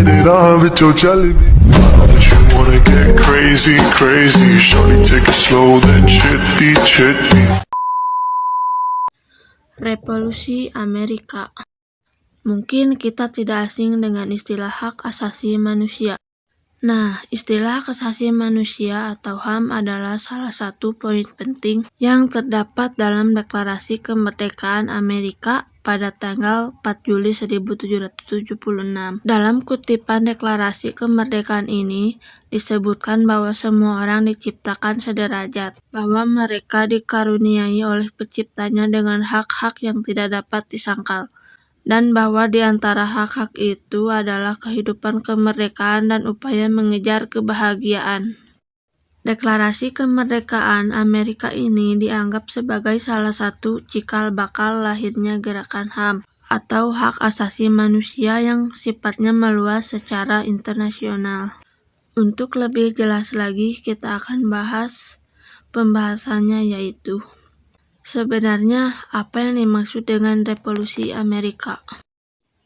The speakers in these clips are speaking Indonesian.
You wanna get crazy, crazy. Shorty take it slow, then chitty, chitty. Revolusi Amerika. Mungkin kita tidak asing dengan istilah hak asasi manusia. Nah, istilah hak asasi manusia atau HAM adalah salah satu poin penting yang terdapat dalam Deklarasi Kemerdekaan Amerika pada tanggal 4 Juli 1776. Dalam kutipan deklarasi kemerdekaan ini, disebutkan bahwa semua orang diciptakan sederajat, bahwa mereka dikaruniai oleh penciptanya dengan hak-hak yang tidak dapat disangkal, dan bahwa di antara hak-hak itu adalah kehidupan, kemerdekaan, dan upaya mengejar kebahagiaan. Deklarasi Kemerdekaan Amerika ini dianggap sebagai salah satu cikal bakal lahirnya gerakan HAM, atau hak asasi manusia yang sifatnya meluas secara internasional. Untuk lebih jelas lagi, kita akan bahas pembahasannya, yaitu sebenarnya apa yang dimaksud dengan Revolusi Amerika?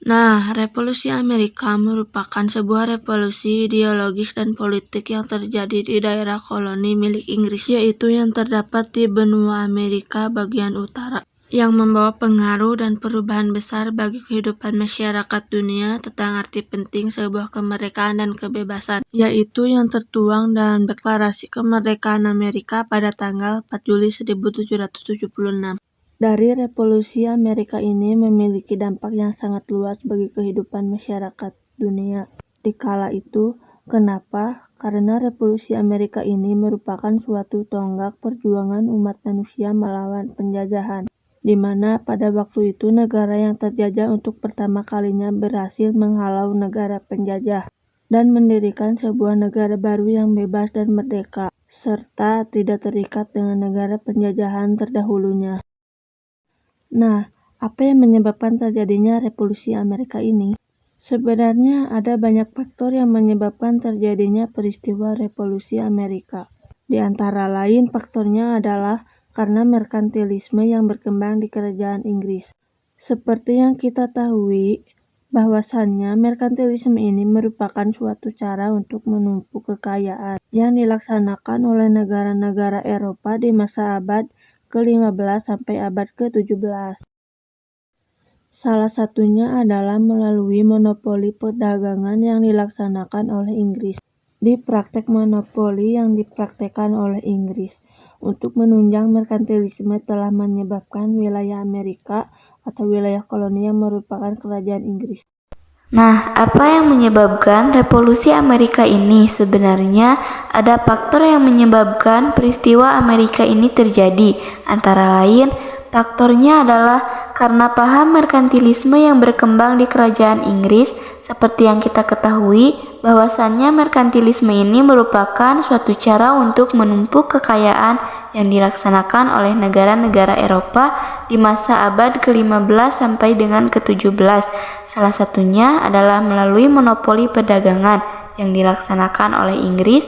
Nah, Revolusi Amerika merupakan sebuah revolusi ideologis dan politik yang terjadi di daerah koloni milik Inggris, yaitu yang terdapat di benua Amerika bagian utara, yang membawa pengaruh dan perubahan besar bagi kehidupan masyarakat dunia tentang arti penting sebuah kemerdekaan dan kebebasan, yaitu yang tertuang dalam Deklarasi Kemerdekaan Amerika pada tanggal 4 Juli 1776. Dari Revolusi Amerika ini memiliki dampak yang sangat luas bagi kehidupan masyarakat dunia di kala itu. Kenapa? Karena Revolusi Amerika ini merupakan suatu tonggak perjuangan umat manusia melawan penjajahan, di mana pada waktu itu negara yang terjajah untuk pertama kalinya berhasil menghalau negara penjajah dan mendirikan sebuah negara baru yang bebas dan merdeka, serta tidak terikat dengan negara penjajahan terdahulunya. Nah, apa yang menyebabkan terjadinya Revolusi Amerika ini? Sebenarnya ada banyak faktor yang menyebabkan terjadinya peristiwa Revolusi Amerika. Di antara lain faktornya adalah karena merkantilisme yang berkembang di kerajaan Inggris. Seperti yang kita tahui, bahwasannya merkantilisme ini merupakan suatu cara untuk menumpuk kekayaan yang dilaksanakan oleh negara-negara Eropa di masa abad ke-15 sampai abad ke-17. Salah satunya adalah melalui monopoli perdagangan yang dilaksanakan oleh Inggris. Di praktek monopoli yang dipraktekkan oleh Inggris untuk menunjang merkantilisme telah menyebabkan wilayah Amerika atau wilayah koloni yang merupakan kerajaan Inggris. Nah, apa yang menyebabkan Revolusi Amerika ini? Sebenarnya ada faktor yang menyebabkan peristiwa Amerika ini terjadi. Antara lain, faktornya adalah karena paham merkantilisme yang berkembang di kerajaan Inggris. Seperti yang kita ketahui, bahwasannya merkantilisme ini merupakan suatu cara untuk menumpuk kekayaan yang dilaksanakan oleh negara-negara Eropa di masa abad ke-15 sampai dengan ke-17. Salah satunya adalah melalui monopoli perdagangan yang dilaksanakan oleh Inggris.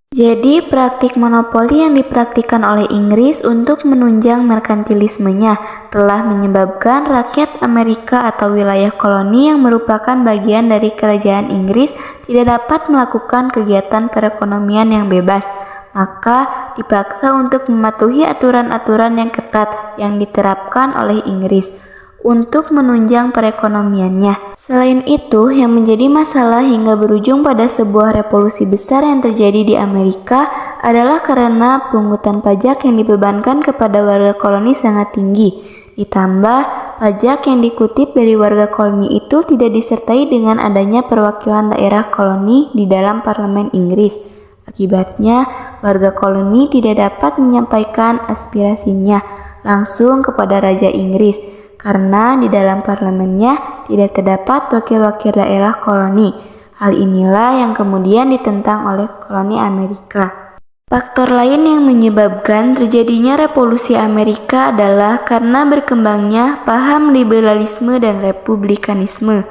Jadi, praktik monopoli yang dipraktikkan oleh Inggris untuk menunjang merkantilismenya telah menyebabkan rakyat Amerika atau wilayah koloni yang merupakan bagian dari kerajaan Inggris tidak dapat melakukan kegiatan perekonomian yang bebas. Maka dipaksa untuk mematuhi aturan-aturan yang ketat yang diterapkan oleh Inggris untuk menunjang perekonomiannya. Selain itu, yang menjadi masalah hingga berujung pada sebuah revolusi besar yang terjadi di Amerika adalah karena pungutan pajak yang dibebankan kepada warga koloni sangat tinggi. Ditambah, pajak yang dikutip dari warga koloni itu tidak disertai dengan adanya perwakilan daerah koloni di dalam parlemen Inggris. Akibatnya, warga koloni tidak dapat menyampaikan aspirasinya langsung kepada Raja Inggris, karena di dalam parlemennya tidak terdapat wakil-wakil daerah koloni. Hal inilah yang kemudian ditentang oleh koloni Amerika. Faktor lain yang menyebabkan terjadinya Revolusi Amerika adalah karena berkembangnya paham liberalisme dan republikanisme.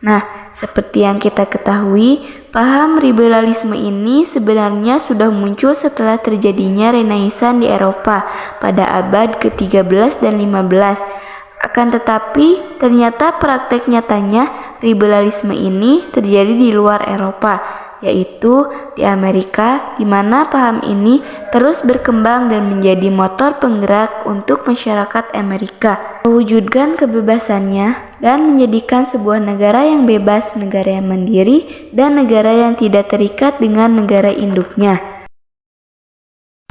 Nah, seperti yang kita ketahui, paham liberalisme ini sebenarnya sudah muncul setelah terjadinya Renaissance di Eropa pada abad ke-13 dan 15. Akan tetapi, ternyata praktek nyatanya liberalisme ini terjadi di luar Eropa, yaitu di Amerika, di mana paham ini terus berkembang dan menjadi motor penggerak untuk masyarakat Amerika, mewujudkan kebebasannya dan menjadikan sebuah negara yang bebas, negara yang mandiri, dan negara yang tidak terikat dengan negara induknya.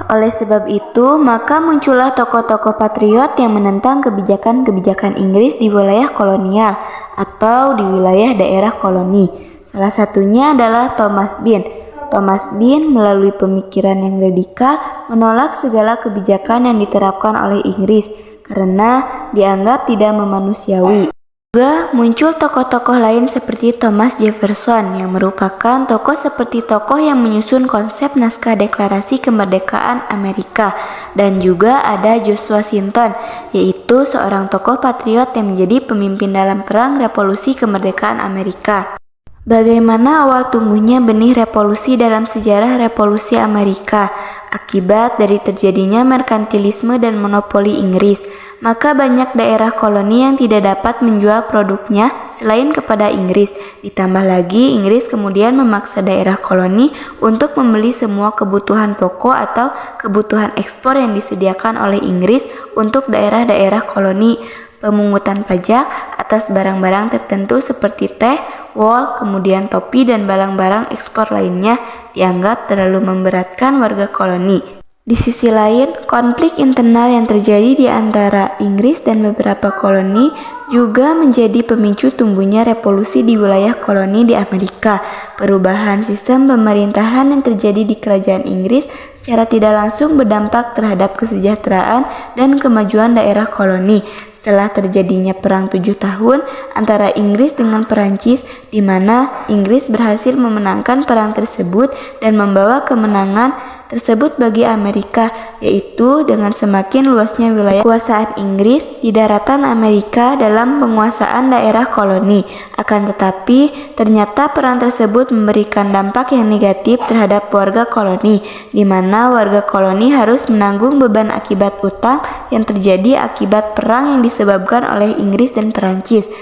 Oleh sebab itu, maka muncullah tokoh-tokoh patriot yang menentang kebijakan-kebijakan Inggris di wilayah kolonial atau di wilayah daerah koloni. Salah satunya adalah Thomas Paine. Thomas Paine melalui pemikiran yang radikal menolak segala kebijakan yang diterapkan oleh Inggris karena dianggap tidak memanusiawi. Juga muncul tokoh-tokoh lain seperti Thomas Jefferson yang merupakan tokoh yang menyusun konsep naskah deklarasi kemerdekaan Amerika, dan juga ada George Washington, yaitu seorang tokoh patriot yang menjadi pemimpin dalam perang revolusi kemerdekaan Amerika. Bagaimana awal tumbuhnya benih revolusi dalam sejarah revolusi Amerika? Akibat dari terjadinya merkantilisme dan monopoli Inggris, maka banyak daerah koloni yang tidak dapat menjual produknya selain kepada Inggris. Ditambah lagi, Inggris kemudian memaksa daerah koloni untuk membeli semua kebutuhan pokok atau kebutuhan ekspor yang disediakan oleh Inggris untuk daerah-daerah koloni. Pemungutan pajak atas barang-barang tertentu seperti teh, wol, kemudian topi dan barang-barang ekspor lainnya dianggap terlalu memberatkan warga koloni. Di sisi lain, konflik internal yang terjadi di antara Inggris dan beberapa koloni juga menjadi pemicu tumbuhnya revolusi di wilayah koloni di Amerika. Perubahan sistem pemerintahan yang terjadi di kerajaan Inggris secara tidak langsung berdampak terhadap kesejahteraan dan kemajuan daerah koloni. Setelah terjadinya Perang 7 tahun antara Inggris dengan Perancis, di mana Inggris berhasil memenangkan perang tersebut dan membawa kemenangan tersebut bagi Amerika, yaitu dengan semakin luasnya wilayah kekuasaan Inggris di daratan Amerika dalam penguasaan daerah koloni. Akan tetapi, ternyata perang tersebut memberikan dampak yang negatif terhadap warga koloni, di mana warga koloni harus menanggung beban akibat utang yang terjadi akibat perang yang disebabkan oleh Inggris dan Perancis.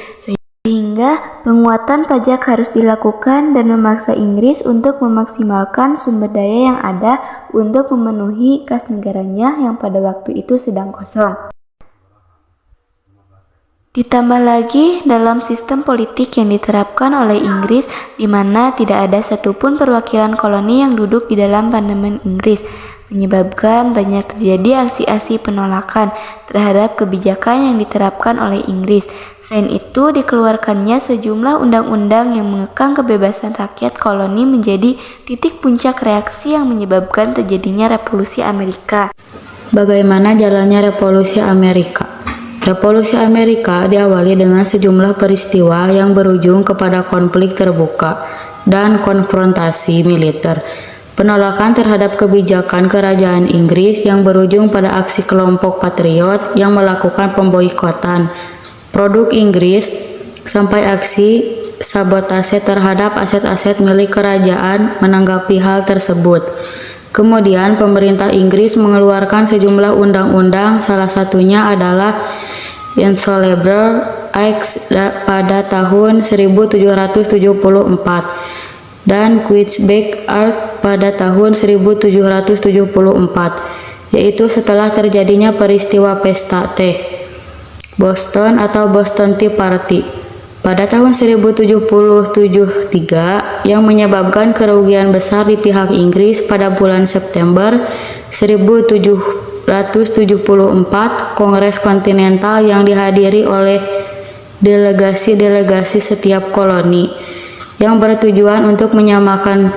Sehingga penguatan pajak harus dilakukan dan memaksa Inggris untuk memaksimalkan sumber daya yang ada untuk memenuhi kas negaranya yang pada waktu itu sedang kosong. Ditambah lagi dalam sistem politik yang diterapkan oleh Inggris, di mana tidak ada satupun perwakilan koloni yang duduk di dalam parlemen Inggris, menyebabkan banyak terjadi aksi-aksi penolakan terhadap kebijakan yang diterapkan oleh Inggris. Selain itu, dikeluarkannya sejumlah undang-undang yang mengekang kebebasan rakyat koloni menjadi titik puncak reaksi yang menyebabkan terjadinya revolusi Amerika. Bagaimana jalannya revolusi Amerika? Revolusi Amerika diawali dengan sejumlah peristiwa yang berujung kepada konflik terbuka dan konfrontasi militer. Penolakan terhadap kebijakan kerajaan Inggris yang berujung pada aksi kelompok patriot yang melakukan pemboikotan produk Inggris sampai aksi sabotase terhadap aset-aset milik kerajaan menanggapi hal tersebut. Kemudian pemerintah Inggris mengeluarkan sejumlah undang-undang, salah satunya adalah Insolvable Acts pada tahun 1774 dan Queensberry Act pada tahun 1774, yaitu setelah terjadinya peristiwa pesta teh Boston atau Boston Tea Party pada tahun 1773 yang menyebabkan kerugian besar di pihak Inggris. Pada bulan September 1774, Kongres Kontinental yang dihadiri oleh delegasi-delegasi setiap koloni yang bertujuan untuk menyamakan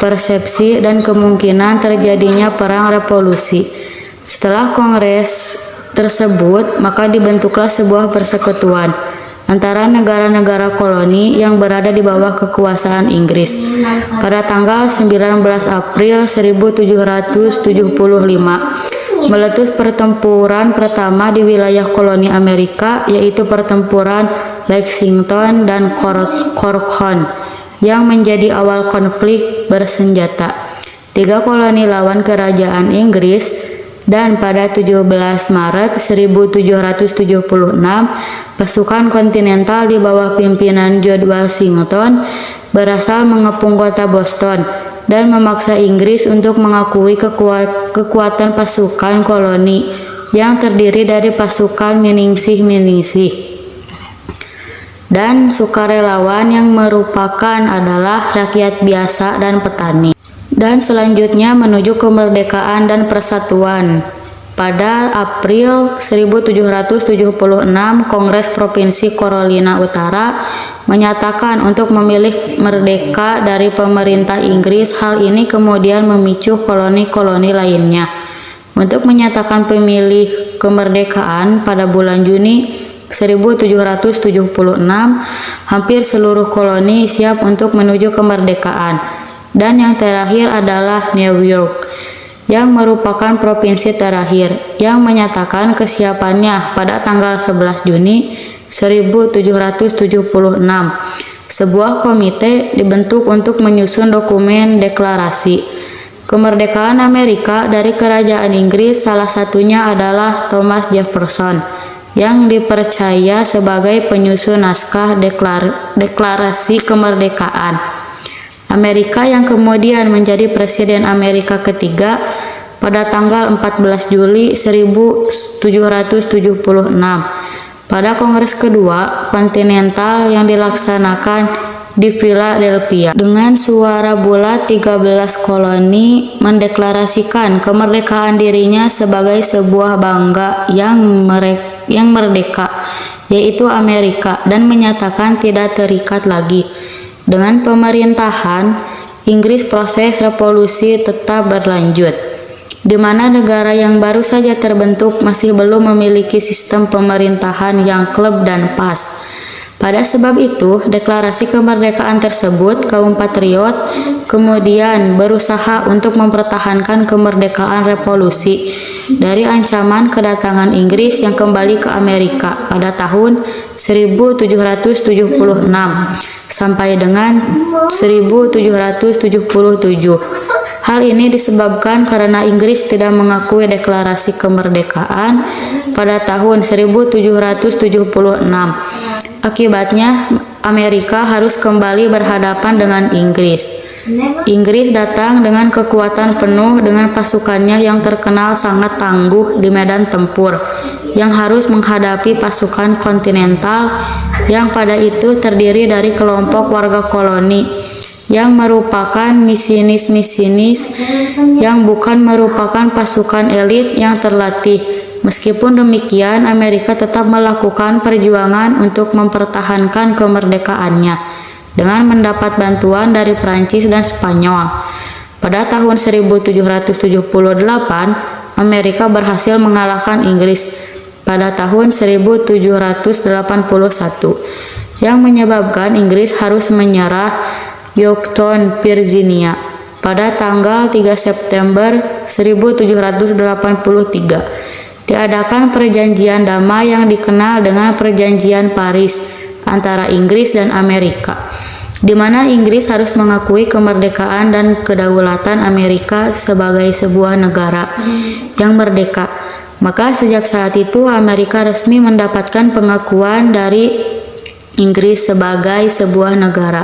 persepsi dan kemungkinan terjadinya perang revolusi. Setelah kongres tersebut, maka dibentuklah sebuah persekutuan antara negara-negara koloni yang berada di bawah kekuasaan Inggris. Pada tanggal 19 April 1775, meletus pertempuran pertama di wilayah koloni Amerika, yaitu pertempuran Lexington dan Cornwall, yang menjadi awal konflik bersenjata. Tiga koloni lawan kerajaan Inggris Dan pada 17 Maret 1776, pasukan kontinental di bawah pimpinan George Washington berhasil mengepung kota Boston dan memaksa Inggris untuk mengakui kekuatan pasukan koloni yang terdiri dari pasukan Meningsih dan sukarelawan yang merupakan adalah rakyat biasa dan petani. Dan selanjutnya menuju kemerdekaan dan persatuan. Pada April 1776, Kongres Provinsi Carolina Utara menyatakan untuk memilih merdeka dari pemerintah Inggris. Hal ini kemudian memicu koloni-koloni lainnya untuk menyatakan pemilih kemerdekaan. Pada bulan Juni 1776, hampir seluruh koloni siap untuk menuju kemerdekaan. Dan yang terakhir adalah New York, yang merupakan provinsi terakhir, yang menyatakan kesiapannya pada tanggal 11 Juni 1776. Sebuah komite dibentuk untuk menyusun dokumen deklarasi kemerdekaan Amerika dari Kerajaan Inggris. Salah satunya adalah Thomas Jefferson, yang dipercaya sebagai penyusun naskah deklarasi kemerdekaan Amerika, yang kemudian menjadi Presiden Amerika ketiga pada tanggal 14 Juli 1776 pada Kongres kedua kontinental yang dilaksanakan di Philadelphia. Dengan suara bulat, 13 koloni mendeklarasikan kemerdekaan dirinya sebagai sebuah bangsa yang merdeka, yaitu Amerika, dan menyatakan tidak terikat lagi dengan pemerintahan Inggris. Proses revolusi tetap berlanjut, di mana negara yang baru saja terbentuk masih belum memiliki sistem pemerintahan yang kleb dan pas. Pada sebab itu, deklarasi kemerdekaan tersebut, kaum patriot kemudian berusaha untuk mempertahankan kemerdekaan revolusi dari ancaman kedatangan Inggris yang kembali ke Amerika pada tahun 1776 sampai dengan 1777. Hal ini disebabkan karena Inggris tidak mengakui deklarasi kemerdekaan pada tahun 1776. Akibatnya, Amerika harus kembali berhadapan dengan Inggris. Inggris datang dengan kekuatan penuh dengan pasukannya yang terkenal sangat tangguh di medan tempur, yang harus menghadapi pasukan kontinental yang pada itu terdiri dari kelompok warga koloni yang merupakan misinis yang bukan merupakan pasukan elit yang terlatih. Meskipun demikian, Amerika tetap melakukan perjuangan untuk mempertahankan kemerdekaannya dengan mendapat bantuan dari Prancis dan Spanyol. Pada tahun 1778, Amerika berhasil mengalahkan Inggris pada tahun 1781, yang menyebabkan Inggris harus menyerah Yorktown, Virginia pada tanggal 3 September 1783. Diadakan perjanjian damai yang dikenal dengan Perjanjian Paris antara Inggris dan Amerika, di mana Inggris harus mengakui kemerdekaan dan kedaulatan Amerika sebagai sebuah negara yang merdeka. Maka sejak saat itu Amerika resmi mendapatkan pengakuan dari Inggris sebagai sebuah negara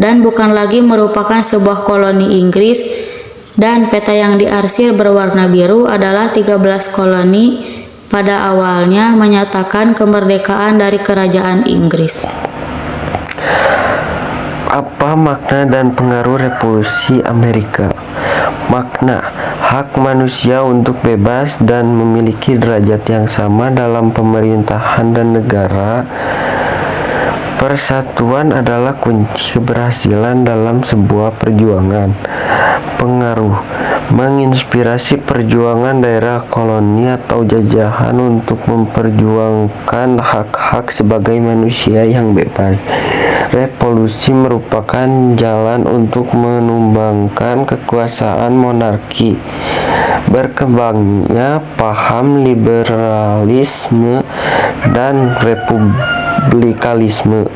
dan bukan lagi merupakan sebuah koloni Inggris. Dan peta yang diarsir berwarna biru adalah 13 koloni pada awalnya menyatakan kemerdekaan dari Kerajaan Inggris. Apa makna dan pengaruh revolusi Amerika? Makna: hak manusia untuk bebas dan memiliki derajat yang sama dalam pemerintahan dan negara. Persatuan adalah kunci keberhasilan dalam sebuah perjuangan. Pengaruh: menginspirasi perjuangan daerah koloni atau jajahan untuk memperjuangkan hak-hak sebagai manusia yang bebas. Revolusi merupakan jalan untuk menumbangkan kekuasaan monarki. Berkembangnya paham liberalisme dan republikanisme.